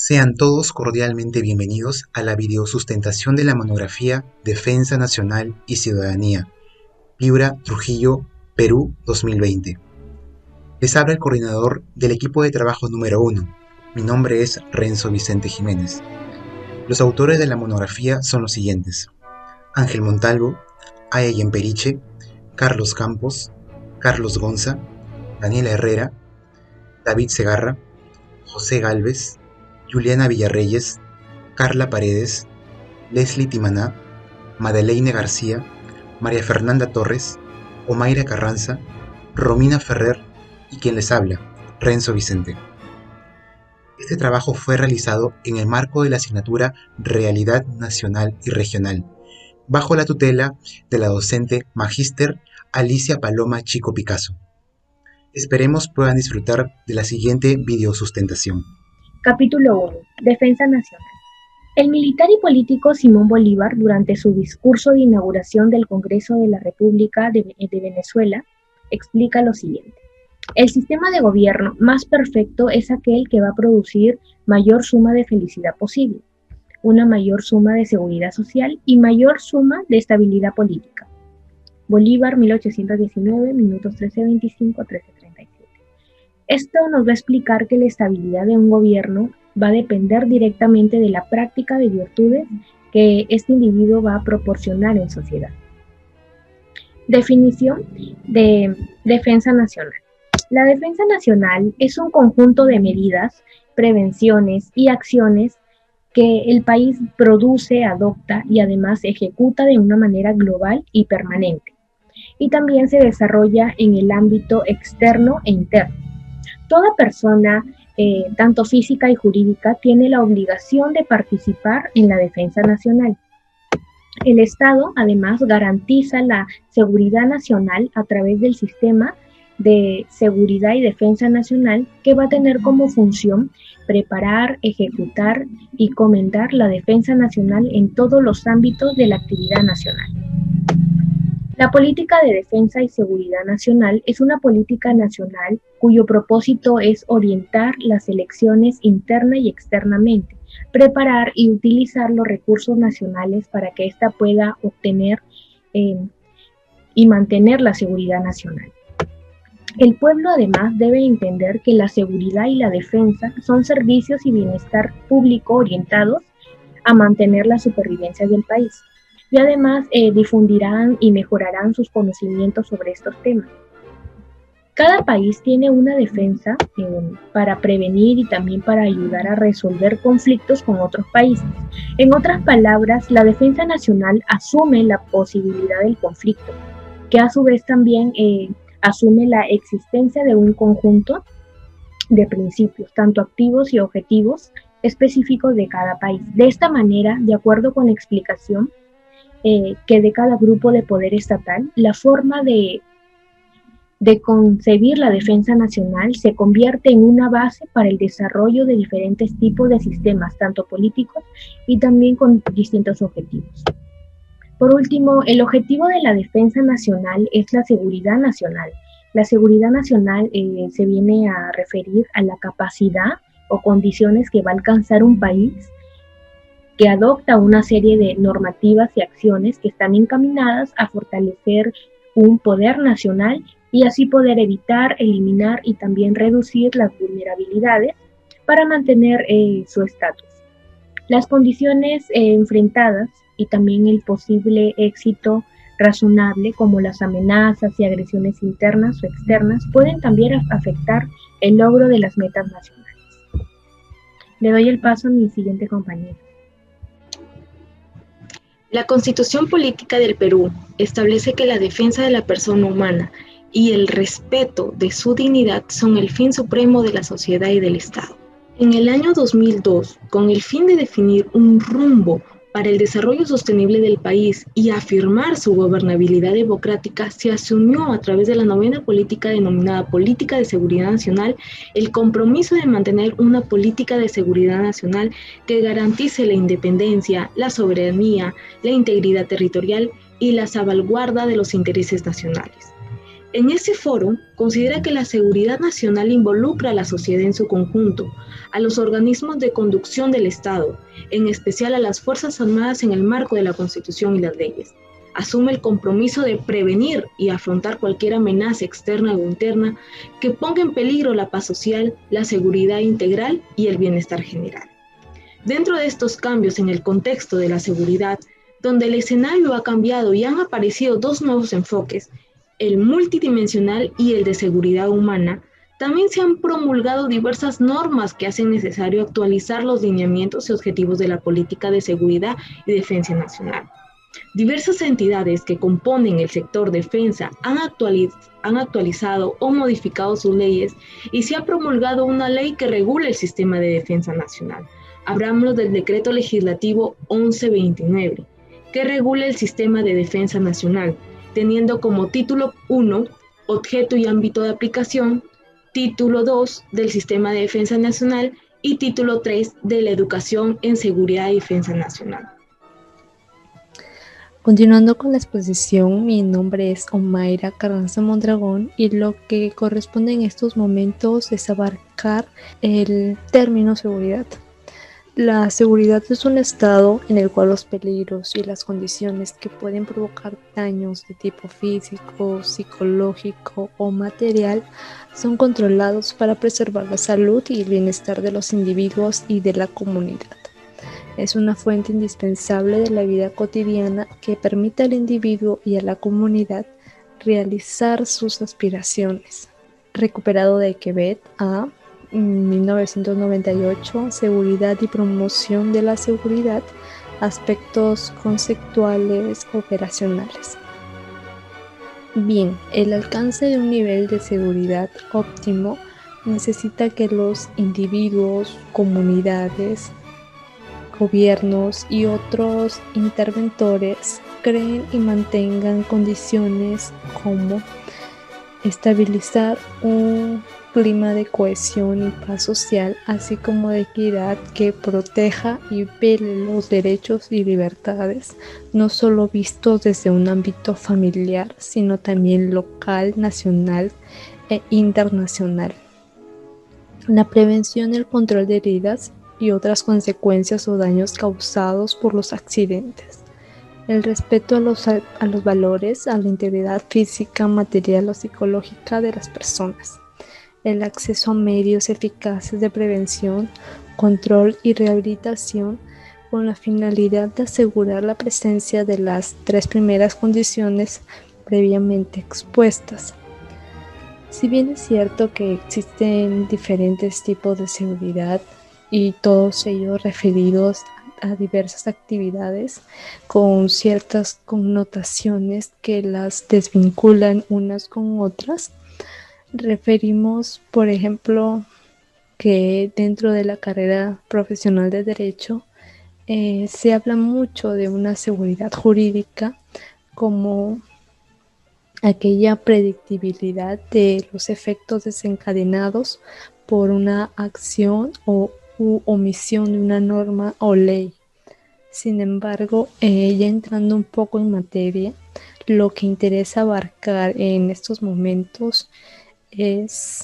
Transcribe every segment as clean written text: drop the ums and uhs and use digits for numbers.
Sean todos cordialmente bienvenidos a la videosustentación de la monografía Defensa Nacional y Ciudadanía, Piura, Trujillo, Perú 2020. Les habla el coordinador del equipo de trabajo número 1. Mi nombre es Renzo Vicente Jiménez. Los autores de la monografía son los siguientes: Ángel Montalvo, Aya Yemperiche, Carlos Campos, Carlos Gonza, Daniela Herrera, David Segarra, José Gálvez, Juliana Villarreyes, Carla Paredes, Leslie Timaná, Madeleine García, María Fernanda Torres, Omaira Carranza, Romina Ferrer y quien les habla, Renzo Vicente. Este trabajo fue realizado en el marco de la asignatura Realidad Nacional y Regional, bajo la tutela de la docente Magíster Alicia Paloma Chico Picasso. Esperemos puedan disfrutar de la siguiente videosustentación. Capítulo 1. Defensa Nacional. El militar y político Simón Bolívar, durante su discurso de inauguración del Congreso de la República de Venezuela, explica lo siguiente: el sistema de gobierno más perfecto es aquel que va a producir mayor suma de felicidad posible, una mayor suma de seguridad social y mayor suma de estabilidad política. Bolívar, 1819, minutos 13:25 a 13:37. Esto nos va a explicar que la estabilidad de un gobierno va a depender directamente de la práctica de virtudes que este individuo va a proporcionar en sociedad. Definición de defensa nacional. La defensa nacional es un conjunto de medidas, prevenciones y acciones que el país produce, adopta y además ejecuta de una manera global y permanente. Y también se desarrolla en el ámbito externo e interno. Toda persona, tanto física y jurídica, tiene la obligación de participar en la defensa nacional. El Estado, además, garantiza la seguridad nacional a través del sistema de seguridad y defensa nacional, que va a tener como función preparar, ejecutar y comandar la defensa nacional en todos los ámbitos de la actividad nacional. La política de defensa y seguridad nacional es una política nacional cuyo propósito es orientar las elecciones interna y externamente, preparar y utilizar los recursos nacionales para que ésta pueda obtener y mantener la seguridad nacional. El pueblo además debe entender que la seguridad y la defensa son servicios y bienestar público orientados a mantener la supervivencia del país. Y además difundirán y mejorarán sus conocimientos sobre estos temas. Cada país tiene una defensa para prevenir y también para ayudar a resolver conflictos con otros países. En otras palabras, la defensa nacional asume la posibilidad del conflicto, que a su vez también asume la existencia de un conjunto de principios, tanto activos y objetivos específicos de cada país. De esta manera, de acuerdo con la explicación que de cada grupo de poder estatal, la forma de concebir la defensa nacional se convierte en una base para el desarrollo de diferentes tipos de sistemas, tanto políticos y también con distintos objetivos. Por último, el objetivo de la defensa nacional es la seguridad nacional. La seguridad nacional se viene a referir a la capacidad o condiciones que va a alcanzar un país que adopta una serie de normativas y acciones que están encaminadas a fortalecer un poder nacional y así poder evitar, eliminar y también reducir las vulnerabilidades para mantener su estatus. Las condiciones enfrentadas y también el posible éxito razonable, como las amenazas y agresiones internas o externas, pueden también afectar el logro de las metas nacionales. Le doy el paso a mi siguiente compañero. La Constitución Política del Perú establece que la defensa de la persona humana y el respeto de su dignidad son el fin supremo de la sociedad y del Estado. En el año 2002, con el fin de definir un rumbo para el desarrollo sostenible del país y afirmar su gobernabilidad democrática, se asumió a través de la novena política denominada Política de Seguridad Nacional el compromiso de mantener una política de seguridad nacional que garantice la independencia, la soberanía, la integridad territorial y la salvaguarda de los intereses nacionales. En ese foro, considera que la seguridad nacional involucra a la sociedad en su conjunto, a los organismos de conducción del Estado, en especial a las Fuerzas Armadas en el marco de la Constitución y las leyes. Asume el compromiso de prevenir y afrontar cualquier amenaza externa o interna que ponga en peligro la paz social, la seguridad integral y el bienestar general. Dentro de estos cambios en el contexto de la seguridad, donde el escenario ha cambiado y han aparecido dos nuevos enfoques, el multidimensional y el de seguridad humana, también se han promulgado diversas normas que hacen necesario actualizar los lineamientos y objetivos de la política de seguridad y defensa nacional. Diversas entidades que componen el sector defensa han actualizado o modificado sus leyes y se ha promulgado una ley que regula el sistema de defensa nacional. Hablamos del Decreto Legislativo 1129, que regula el sistema de defensa nacional, teniendo como título 1, objeto y ámbito de aplicación, título 2 del Sistema de Defensa Nacional y título 3 de la Educación en Seguridad y Defensa Nacional. Continuando con la exposición, mi nombre es Omaira Carranza Mondragón y lo que corresponde en estos momentos es abarcar el término seguridad. La seguridad es un estado en el cual los peligros y las condiciones que pueden provocar daños de tipo físico, psicológico o material son controlados para preservar la salud y el bienestar de los individuos y de la comunidad. Es una fuente indispensable de la vida cotidiana que permite al individuo y a la comunidad realizar sus aspiraciones. Recuperado de Quebec a 1998, Seguridad y promoción de la seguridad, aspectos conceptuales operacionales. Bien, el alcance de un nivel de seguridad óptimo necesita que los individuos, comunidades, gobiernos y otros interventores creen y mantengan condiciones como estabilizar un clima de cohesión y paz social, así como de equidad que proteja y vele los derechos y libertades, no solo vistos desde un ámbito familiar, sino también local, nacional e internacional. La prevención y el control de heridas y otras consecuencias o daños causados por los accidentes. El respeto a los valores, a la integridad física, material o psicológica de las personas. El acceso a medios eficaces de prevención, control y rehabilitación con la finalidad de asegurar la presencia de las tres primeras condiciones previamente expuestas. Si bien es cierto que existen diferentes tipos de seguridad y todos ellos referidos a diversas actividades con ciertas connotaciones que las desvinculan unas con otras, referimos, por ejemplo, que dentro de la carrera profesional de Derecho se habla mucho de una seguridad jurídica como aquella predictibilidad de los efectos desencadenados por una acción u omisión de una norma o ley. Sin embargo, ya entrando un poco en materia, lo que interesa abarcar en estos momentos se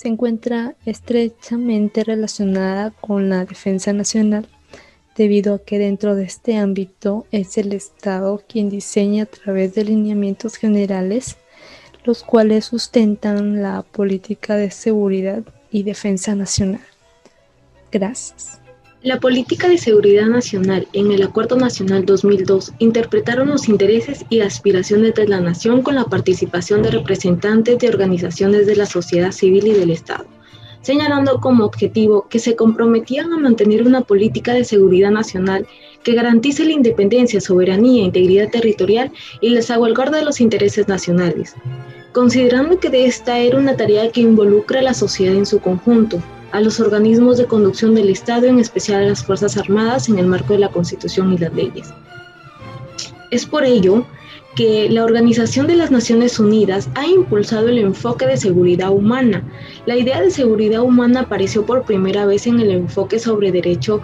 encuentra estrechamente relacionada con la defensa nacional, debido a que dentro de este ámbito es el Estado quien diseña a través de lineamientos generales, los cuales sustentan la política de seguridad y defensa nacional. Gracias. La política de seguridad nacional en el Acuerdo Nacional 2002 interpretaron los intereses y aspiraciones de la nación con la participación de representantes de organizaciones de la sociedad civil y del Estado, señalando como objetivo que se comprometían a mantener una política de seguridad nacional que garantice la independencia, soberanía, integridad territorial y la salvaguarda de los intereses nacionales, considerando que esta era una tarea que involucra a la sociedad en su conjunto, a los organismos de conducción del Estado, en especial a las Fuerzas Armadas, en el marco de la Constitución y las leyes. Es por ello que la Organización de las Naciones Unidas ha impulsado el enfoque de seguridad humana. La idea de seguridad humana apareció por primera vez en el enfoque sobre derecho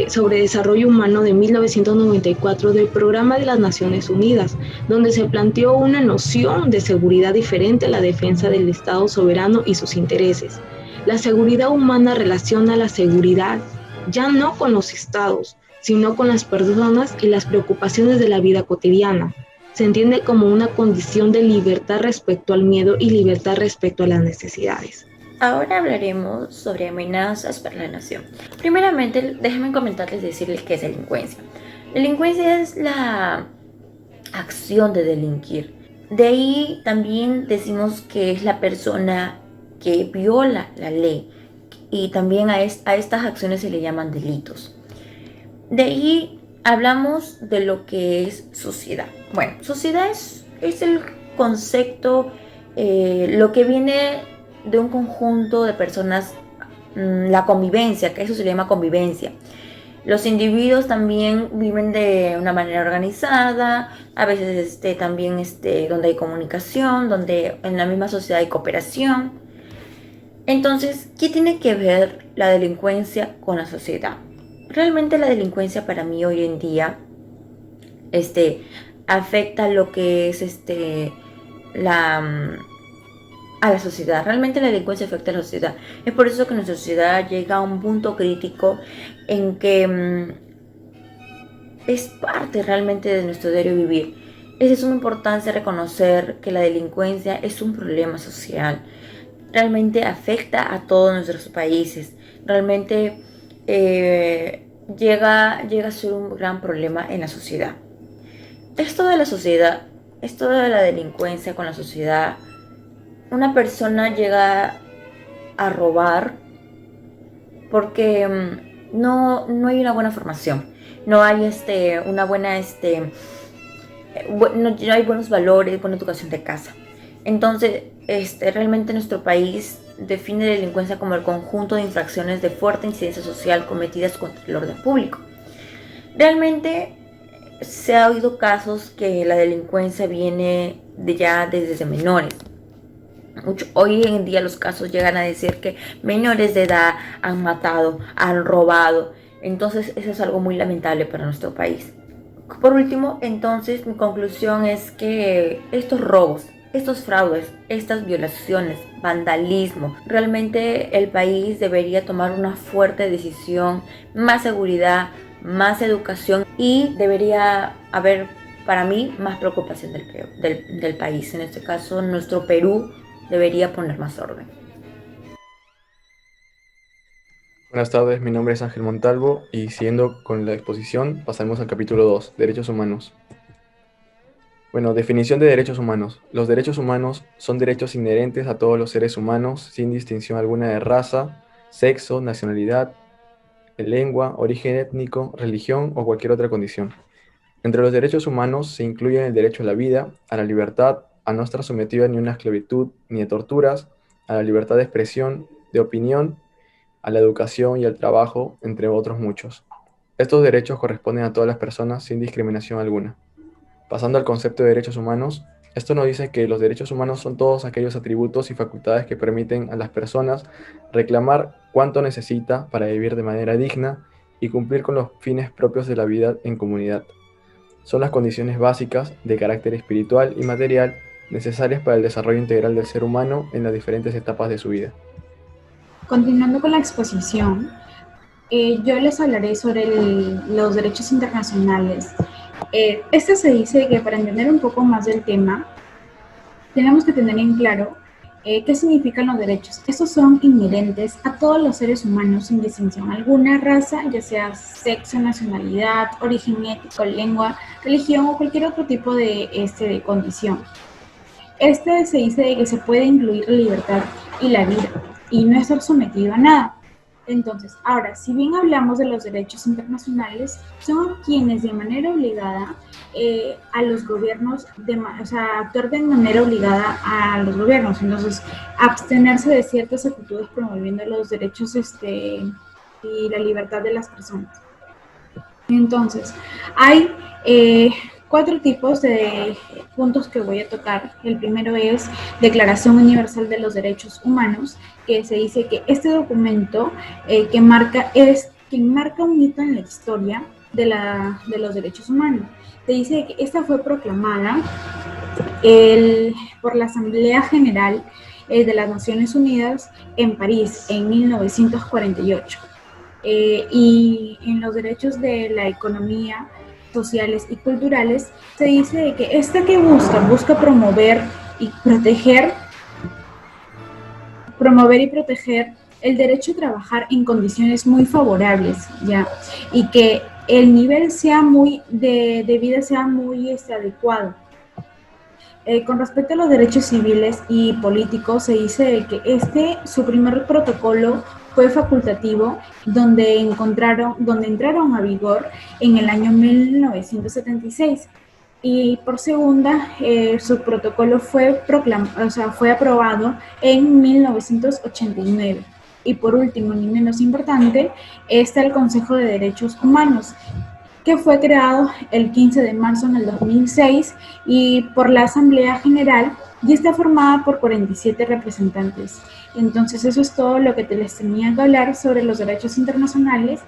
sobre Desarrollo Humano de 1994 del Programa de las Naciones Unidas, donde se planteó una noción de seguridad diferente a la defensa del Estado soberano y sus intereses. La seguridad humana relaciona la seguridad ya no con los estados, sino con las personas y las preocupaciones de la vida cotidiana. Se entiende como una condición de libertad respecto al miedo y libertad respecto a las necesidades. Ahora hablaremos sobre amenazas para la nación. Primeramente, déjenme decirles qué es delincuencia. Delincuencia es la acción de delinquir. De ahí también decimos que es la persona que viola la ley, y también a estas acciones se le llaman delitos. De ahí hablamos de lo que es sociedad. Bueno, sociedad es el concepto, lo que viene de un conjunto de personas, la convivencia, que eso se llama convivencia. Los individuos también viven de una manera organizada, a veces también donde hay comunicación, donde en la misma sociedad hay cooperación. Entonces, ¿qué tiene que ver la delincuencia con la sociedad? Realmente la delincuencia para mí hoy en día afecta lo que es a la sociedad. Realmente la delincuencia afecta a la sociedad. Es por eso que nuestra sociedad llega a un punto crítico en que es parte realmente de nuestro diario vivir. Es de suma importancia reconocer que la delincuencia es un problema social. Realmente afecta a todos nuestros países. Realmente llega a ser un gran problema en la sociedad. Esto de la delincuencia con la sociedad. Una persona llega a robar porque no hay una buena formación, no hay una buena no hay buenos valores, buena educación de casa. Entonces, realmente nuestro país define la delincuencia como el conjunto de infracciones de fuerte incidencia social cometidas contra el orden público. Realmente se ha oído casos que la delincuencia viene desde menores. Hoy en día los casos llegan a decir que menores de edad han matado, han robado. Entonces eso es algo muy lamentable para nuestro país. Por último, entonces mi conclusión es que estos robos, estos fraudes, estas violaciones, vandalismo, realmente el país debería tomar una fuerte decisión, más seguridad, más educación, y debería haber, para mí, más preocupación del país. En este caso, nuestro Perú debería poner más orden. Buenas tardes, mi nombre es Ángel Montalvo y siguiendo con la exposición pasaremos al capítulo 2, Derechos Humanos. Bueno, definición de derechos humanos. Los derechos humanos son derechos inherentes a todos los seres humanos sin distinción alguna de raza, sexo, nacionalidad, lengua, origen étnico, religión o cualquier otra condición. Entre los derechos humanos se incluyen el derecho a la vida, a la libertad, a no estar sometido a ni una esclavitud ni a torturas, a la libertad de expresión, de opinión, a la educación y al trabajo, entre otros muchos. Estos derechos corresponden a todas las personas sin discriminación alguna. Pasando al concepto de derechos humanos, esto nos dice que los derechos humanos son todos aquellos atributos y facultades que permiten a las personas reclamar cuanto necesita para vivir de manera digna y cumplir con los fines propios de la vida en comunidad. Son las condiciones básicas de carácter espiritual y material necesarias para el desarrollo integral del ser humano en las diferentes etapas de su vida. Continuando con la exposición, yo les hablaré sobre los derechos internacionales. Se dice que para entender un poco más del tema, tenemos que tener en claro qué significan los derechos. Estos son inherentes a todos los seres humanos sin distinción alguna, raza, ya sea sexo, nacionalidad, origen étnico, lengua, religión o cualquier otro tipo de condición. Se dice que se puede incluir la libertad y la vida y no estar sometido a nada. Entonces, ahora, si bien hablamos de los derechos internacionales, son quienes de manera obligada a los gobiernos, actuar de manera obligada a los gobiernos. Entonces, abstenerse de ciertas actitudes promoviendo los derechos y la libertad de las personas. Entonces, hay 4 tipos de puntos que voy a tocar. El primero es Declaración Universal de los Derechos Humanos, que se dice que este documento que marca que enmarca un hito en la historia de los derechos humanos. Se dice que esta fue proclamada por la Asamblea General de las Naciones Unidas en París en 1948. Y en los derechos de la economía, sociales y culturales, se dice que esta que busca promover y proteger el derecho a trabajar en condiciones muy favorables, ¿ya? Y que el nivel de vida sea muy adecuado. Con respecto a los derechos civiles y políticos, se dice que su primer protocolo fue facultativo, donde entraron a vigor en el año 1976. Y por segunda, su protocolo fue aprobado en 1989. Y por último, ni menos importante, está el Consejo de Derechos Humanos, que fue creado el 15 de marzo en el 2006 y por la Asamblea General, y está formada por 47 representantes. Entonces eso es todo lo que les tenía que hablar sobre los derechos internacionales,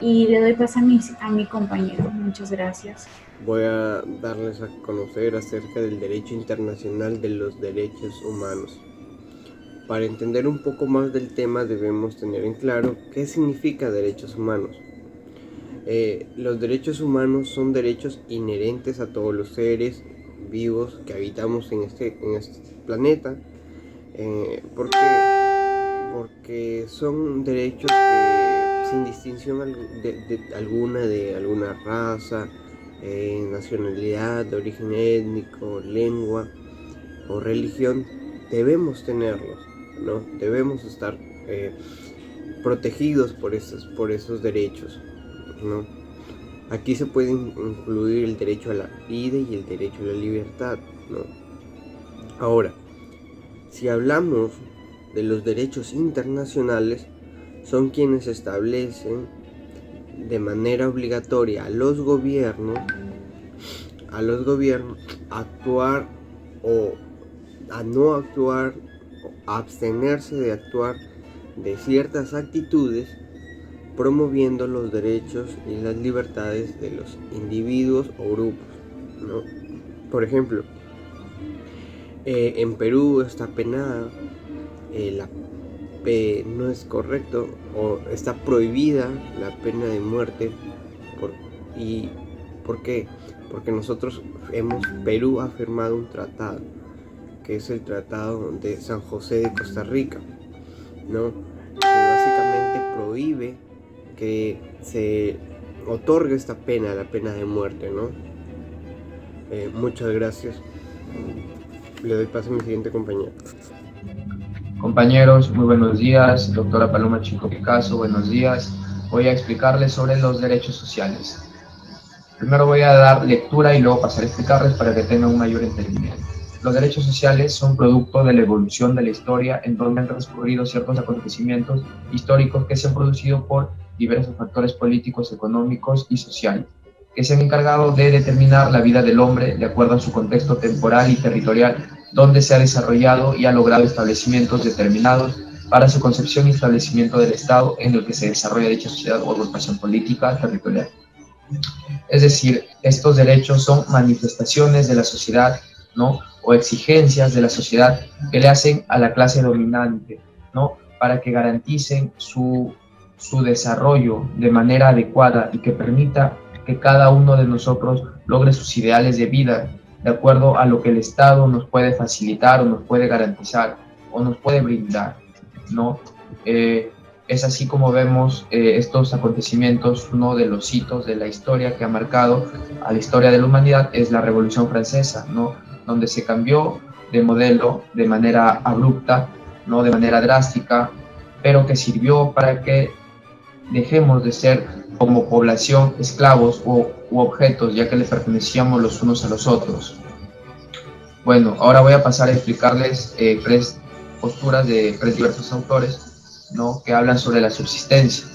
y le doy paso a mi compañero. Muchas gracias. Voy a darles a conocer acerca del derecho internacional de los derechos humanos. Para entender un poco más del tema debemos tener en claro qué significa derechos humanos. Los derechos humanos son derechos inherentes a todos los seres vivos que habitamos en este planeta, porque son derechos que, sin distinción de alguna raza, nacionalidad, origen étnico, lengua o religión, debemos tenerlos, ¿no? Debemos estar protegidos por esos derechos, ¿no? Aquí se puede incluir el derecho a la vida y el derecho a la libertad, ¿no? Ahora, si hablamos de los derechos internacionales, son quienes establecen de manera obligatoria a los gobiernos actuar o a no actuar, o abstenerse de actuar de ciertas actitudes, promoviendo los derechos y las libertades de los individuos o grupos, ¿no? Por ejemplo, en Perú está penada, no es correcto, o está prohibida la pena de muerte. ¿Por qué? Porque Perú ha firmado un tratado, que es el Tratado de San José de Costa Rica, ¿no? Que básicamente prohíbe que se otorgue esta pena, la pena de muerte, ¿no? Muchas gracias. Le doy paso a mi siguiente compañero. Compañeros, muy buenos días. Doctora Paloma Chico Picasso, buenos días. Voy a explicarles sobre los derechos sociales. Primero voy a dar lectura y luego pasar a explicarles para que tengan un mayor entendimiento. Los derechos sociales son producto de la evolución de la historia, en donde han transcurrido ciertos acontecimientos históricos que se han producido por diversos factores políticos, económicos y sociales, que se han encargado de determinar la vida del hombre de acuerdo a su contexto temporal y territorial, donde se ha desarrollado y ha logrado establecimientos determinados para su concepción y establecimiento del Estado en el que se desarrolla dicha sociedad o agrupación política territorial. Es decir, estos derechos son manifestaciones de la sociedad, ¿no? O exigencias de la sociedad que le hacen a la clase dominante, ¿no? Para que garanticen su desarrollo de manera adecuada y que permita que cada uno de nosotros logre sus ideales de vida de acuerdo a lo que el Estado nos puede facilitar o nos puede garantizar o nos puede brindar, ¿no? Es así como vemos estos acontecimientos. Uno de los hitos de la historia que ha marcado a la historia de la humanidad es la Revolución Francesa, ¿no? Donde se cambió de modelo de manera abrupta, ¿no? De manera drástica, pero que sirvió para que dejemos de ser como población esclavos u objetos, ya que le pertenecíamos los unos a los otros. Bueno, ahora voy a pasar a explicarles tres posturas de tres diversos autores, ¿no? Que hablan sobre la subsistencia.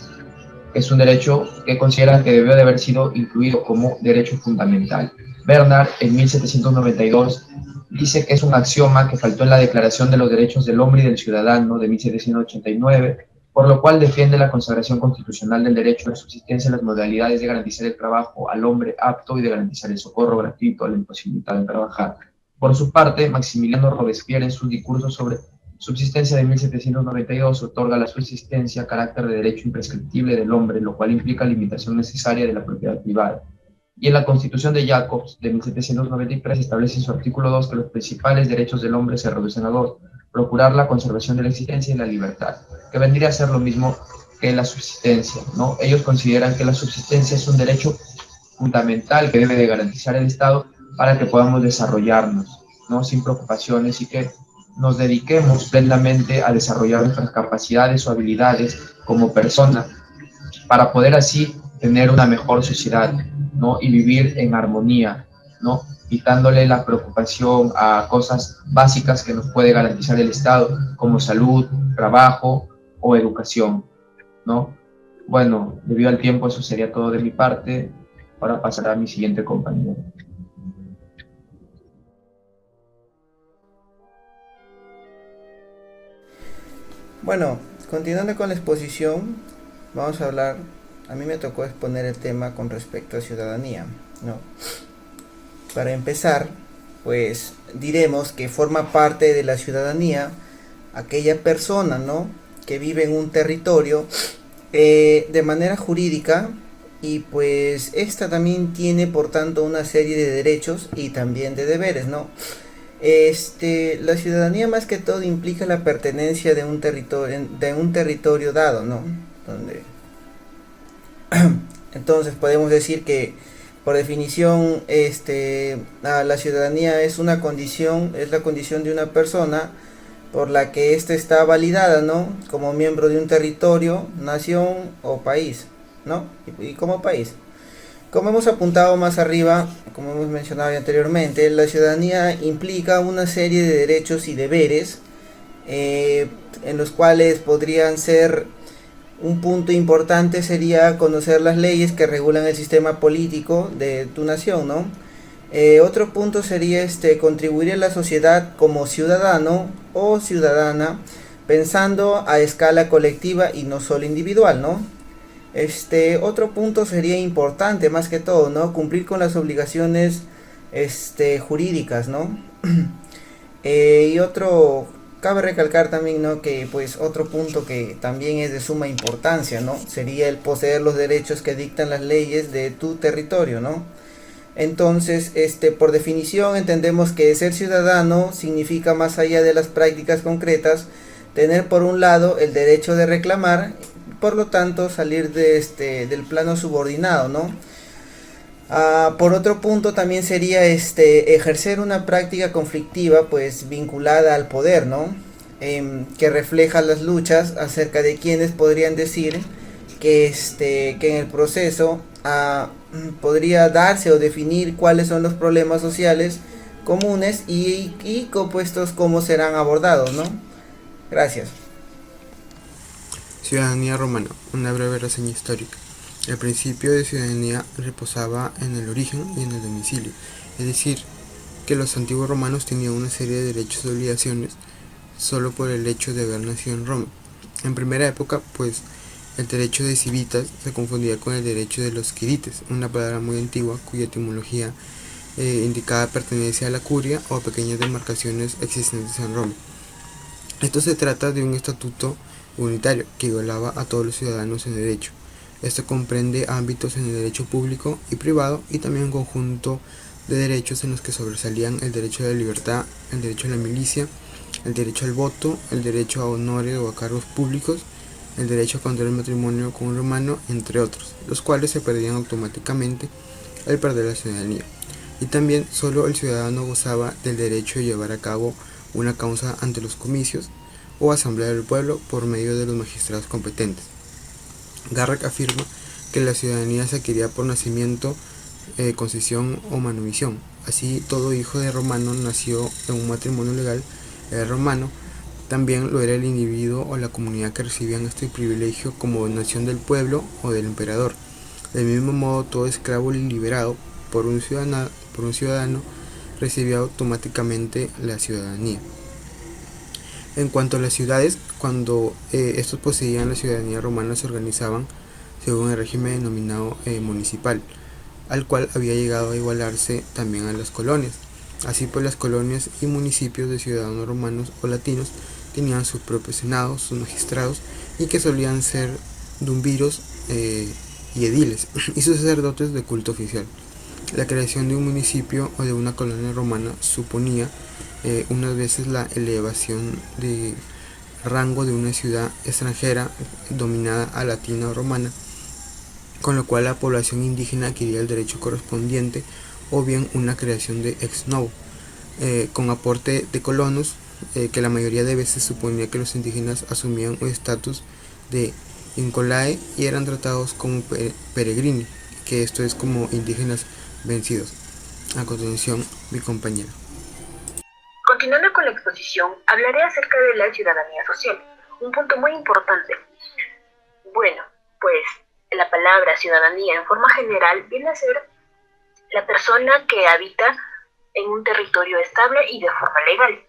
Es un derecho que consideran que debió de haber sido incluido como derecho fundamental. Bernard, en 1792, dice que es un axioma que faltó en la Declaración de los Derechos del Hombre y del Ciudadano de 1789, por lo cual defiende la consagración constitucional del derecho a la subsistencia en las modalidades de garantizar el trabajo al hombre apto y de garantizar el socorro gratuito al imposibilitado en trabajar. Por su parte, Maximiliano Robespierre, en su discurso sobre subsistencia de 1792, otorga a la subsistencia carácter de derecho imprescriptible del hombre, lo cual implica limitación necesaria de la propiedad privada. Y en la Constitución de Jacobs de 1793 establece en su artículo 2 que los principales derechos del hombre se reducen a dos: procurar la conservación de la existencia y la libertad, que vendría a ser lo mismo que la subsistencia, ¿no? Ellos consideran que la subsistencia es un derecho fundamental que debe de garantizar el Estado para que podamos desarrollarnos, ¿no? Sin preocupaciones, y que nos dediquemos plenamente a desarrollar nuestras capacidades o habilidades como persona para poder así tener una mejor sociedad, ¿no? Y vivir en armonía, ¿no? Quitándole la preocupación a cosas básicas que nos puede garantizar el Estado, como salud, trabajo o educación, ¿no? Bueno, debido al tiempo, eso sería todo de mi parte. Ahora pasará a mi siguiente compañero. Bueno, continuando con la exposición, vamos a hablar, a mí me tocó exponer el tema con respecto a ciudadanía, ¿no? Para empezar, pues diremos que forma parte de la ciudadanía aquella persona, ¿no?, que vive en un territorio de manera jurídica, y pues esta también tiene por tanto una serie de derechos y también de deberes, ¿no? La ciudadanía más que todo implica la pertenencia de un territorio dado, ¿no? Entonces podemos decir que por definición la ciudadanía es la condición de una persona por la que ésta está validada, ¿no?, como miembro de un territorio, nación o país, ¿no? Y como país. Como hemos apuntado más arriba, como hemos mencionado anteriormente, la ciudadanía implica una serie de derechos y deberes en los cuales podrían ser, un punto importante sería conocer las leyes que regulan el sistema político de tu nación, ¿no? Otro punto sería contribuir a la sociedad como ciudadano o ciudadana, pensando a escala colectiva y no solo individual, ¿no? Otro punto sería importante más que todo, ¿no?, cumplir con las obligaciones jurídicas, ¿no? Y cabe recalcar también, ¿no?, que pues otro punto que también es de suma importancia, ¿no?, sería el poseer los derechos que dictan las leyes de tu territorio, ¿no? Entonces, por definición entendemos que ser ciudadano significa, más allá de las prácticas concretas, tener por un lado el derecho de reclamar, por lo tanto salir del plano subordinado, ¿no? Por otro punto también sería ejercer una práctica conflictiva pues vinculada al poder, ¿no? Que refleja las luchas acerca de quienes podrían decir que en el proceso podría darse o definir cuáles son los problemas sociales comunes y compuestos cómo serán abordados, ¿no? Gracias. Ciudadanía romana, una breve reseña histórica. El principio de ciudadanía reposaba en el origen y en el domicilio, es decir, que los antiguos romanos tenían una serie de derechos y obligaciones solo por el hecho de haber nacido en Roma. En primera época, pues, el derecho de civitas se confundía con el derecho de los quirites, una palabra muy antigua cuya etimología indicaba pertenencia a la curia o a pequeñas demarcaciones existentes en Roma. Esto se trata de un estatuto unitario que igualaba a todos los ciudadanos en derecho. Esto comprende ámbitos en el derecho público y privado, y también un conjunto de derechos en los que sobresalían el derecho a la libertad, el derecho a la milicia, el derecho al voto, el derecho a honores o a cargos públicos, el derecho a contraer matrimonio con un romano, entre otros, los cuales se perdían automáticamente al perder la ciudadanía. Y también solo el ciudadano gozaba del derecho de llevar a cabo una causa ante los comicios o asamblea del pueblo por medio de los magistrados competentes. Garrick afirma que la ciudadanía se adquiría por nacimiento, concesión o manumisión. Así, todo hijo de romano nació en un matrimonio legal romano. También lo era el individuo o la comunidad que recibían este privilegio como donación del pueblo o del emperador. Del mismo modo, todo esclavo liberado por un ciudadano recibía automáticamente la ciudadanía. En cuanto a las ciudades, cuando estos poseían la ciudadanía romana, se organizaban según el régimen denominado municipal, al cual había llegado a igualarse también a las colonias. Así pues, las colonias y municipios de ciudadanos romanos o latinos tenían sus propios senados, sus magistrados, y que solían ser dumviros y ediles, y sus sacerdotes de culto oficial. La creación de un municipio o de una colonia romana suponía unas veces la elevación de rango de una ciudad extranjera dominada a latina o romana, con lo cual la población indígena adquiría el derecho correspondiente, o bien una creación de ex novo, con aporte de colonos, que la mayoría de veces suponía que los indígenas asumían un estatus de incolae y eran tratados como peregrini, que esto es como indígenas vencidos. A continuación, mi compañera. Continuando con la exposición, hablaré acerca de la ciudadanía social, un punto muy importante. Bueno, pues la palabra ciudadanía en forma general viene a ser la persona que habita en un territorio estable y de forma legal.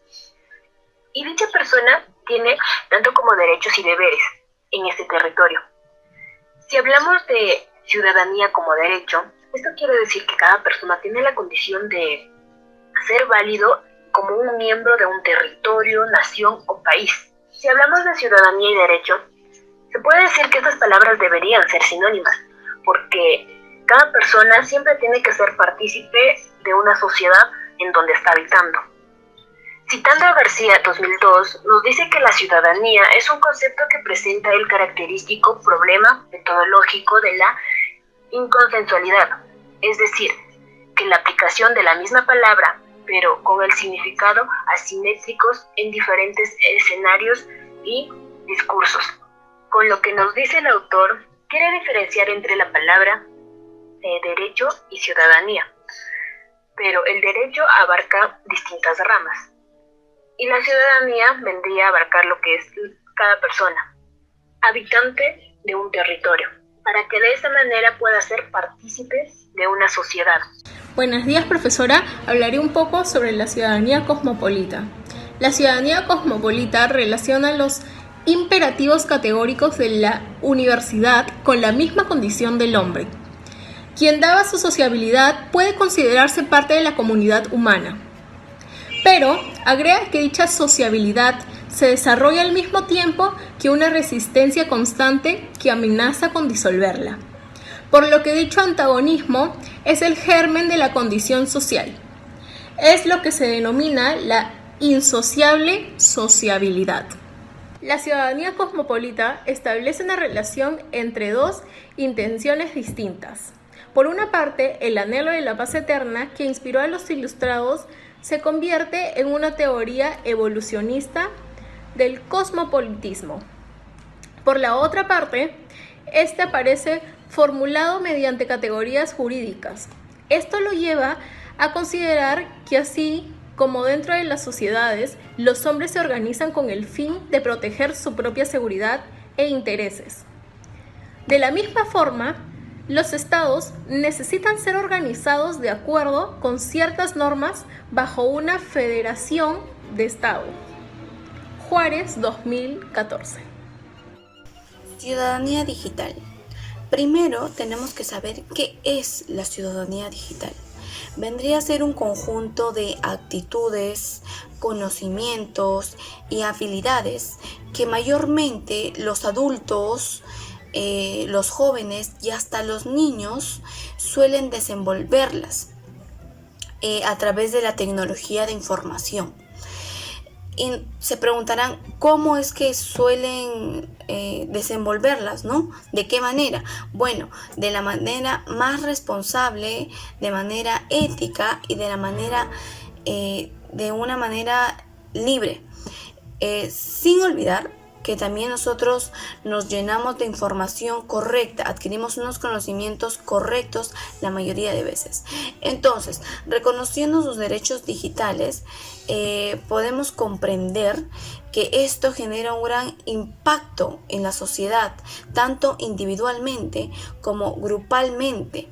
Y dicha persona tiene tanto como derechos y deberes en este territorio. Si hablamos de ciudadanía como derecho, esto quiere decir que cada persona tiene la condición de ser válido como un miembro de un territorio, nación o país. Si hablamos de ciudadanía y derecho, se puede decir que estas palabras deberían ser sinónimas, porque cada persona siempre tiene que ser partícipe de una sociedad en donde está habitando. Citando a García 2002, nos dice que la ciudadanía es un concepto que presenta el característico problema metodológico de la inconsensualidad, es decir, que la aplicación de la misma palabra, pero con el significado asimétricos en diferentes escenarios y discursos. Con lo que nos dice el autor, quiere diferenciar entre la palabra derecho y ciudadanía, pero el derecho abarca distintas ramas y la ciudadanía vendría a abarcar lo que es cada persona, habitante de un territorio, para que de esta manera pueda ser partícipe de una sociedad. Buenos días, profesora. Hablaré un poco sobre la ciudadanía cosmopolita. La ciudadanía cosmopolita relaciona los imperativos categóricos de la universidad con la misma condición del hombre. Quien dada su sociabilidad puede considerarse parte de la comunidad humana. Pero agrega que dicha sociabilidad se desarrolla al mismo tiempo que una resistencia constante que amenaza con disolverla. Por lo que dicho antagonismo es el germen de la condición social. Es lo que se denomina la insociable sociabilidad. La ciudadanía cosmopolita establece una relación entre dos intenciones distintas. Por una parte, el anhelo de la paz eterna que inspiró a los ilustrados se convierte en una teoría evolucionista del cosmopolitismo. Por la otra parte, este aparece formulado mediante categorías jurídicas. Esto lo lleva a considerar que así como dentro de las sociedades, los hombres se organizan con el fin de proteger su propia seguridad e intereses. De la misma forma, los estados necesitan ser organizados de acuerdo con ciertas normas bajo una federación de estado. Juárez, 2014. Ciudadanía digital. Primero tenemos que saber qué es la ciudadanía digital. Vendría a ser un conjunto de actitudes, conocimientos y habilidades que mayormente los adultos, los jóvenes y hasta los niños suelen desenvolverlas a través de la tecnología de información. Y se preguntarán cómo es que suelen desenvolverlas, ¿no? ¿De qué manera? Bueno, de la manera más responsable, de manera ética y de una manera libre, sin olvidar que también nosotros nos llenamos de información correcta, adquirimos unos conocimientos correctos la mayoría de veces. Entonces, reconociendo sus derechos digitales, podemos comprender que esto genera un gran impacto en la sociedad, tanto individualmente como grupalmente.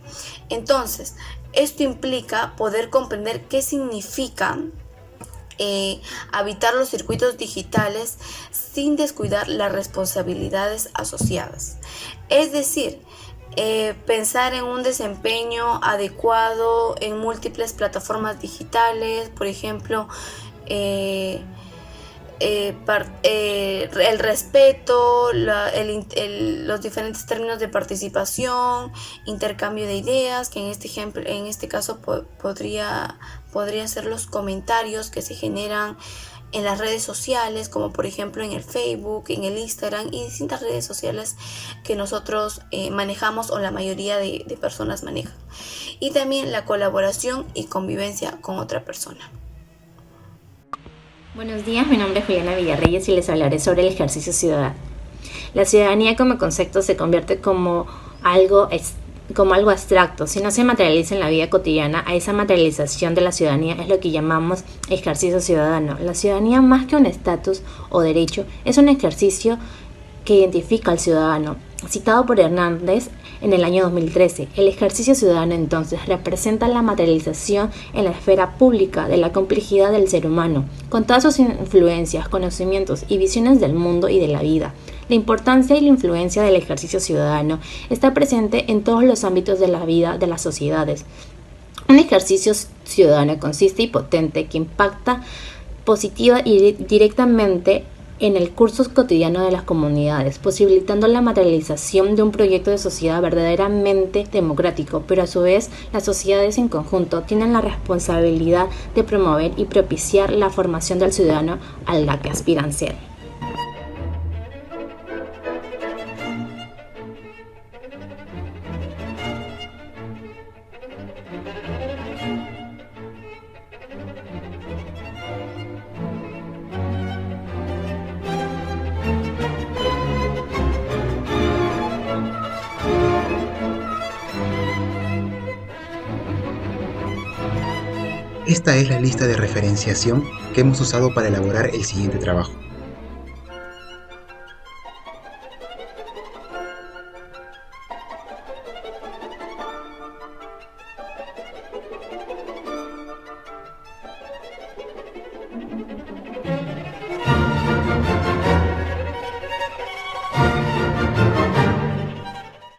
Entonces, esto implica poder comprender qué significa habitar los circuitos digitales sin descuidar las responsabilidades asociadas. Es decir, pensar en un desempeño adecuado en múltiples plataformas digitales, por ejemplo, el respeto, los diferentes términos de participación, intercambio de ideas, que en este caso podría ser los comentarios que se generan en las redes sociales, como por ejemplo en el Facebook, en el Instagram y distintas redes sociales que nosotros manejamos o la mayoría de personas manejan. Y también la colaboración y convivencia con otra persona. Buenos días, mi nombre es Juliana Villarreyes y les hablaré sobre el ejercicio ciudadano. La ciudadanía como concepto se convierte como algo abstracto. Si no se materializa en la vida cotidiana, a esa materialización de la ciudadanía es lo que llamamos ejercicio ciudadano. La ciudadanía, más que un estatus o derecho, es un ejercicio que identifica al ciudadano. Citado por Hernández en el año 2013, el ejercicio ciudadano entonces representa la materialización en la esfera pública de la complejidad del ser humano, con todas sus influencias, conocimientos y visiones del mundo y de la vida. La importancia y la influencia del ejercicio ciudadano está presente en todos los ámbitos de la vida de las sociedades. Un ejercicio ciudadano consiste y potente que impacta positiva y directamente en el curso cotidiano de las comunidades, posibilitando la materialización de un proyecto de sociedad verdaderamente democrático, pero a su vez las sociedades en conjunto tienen la responsabilidad de promover y propiciar la formación del ciudadano a la que aspiran ser. Esta es la lista de referenciación que hemos usado para elaborar el siguiente trabajo.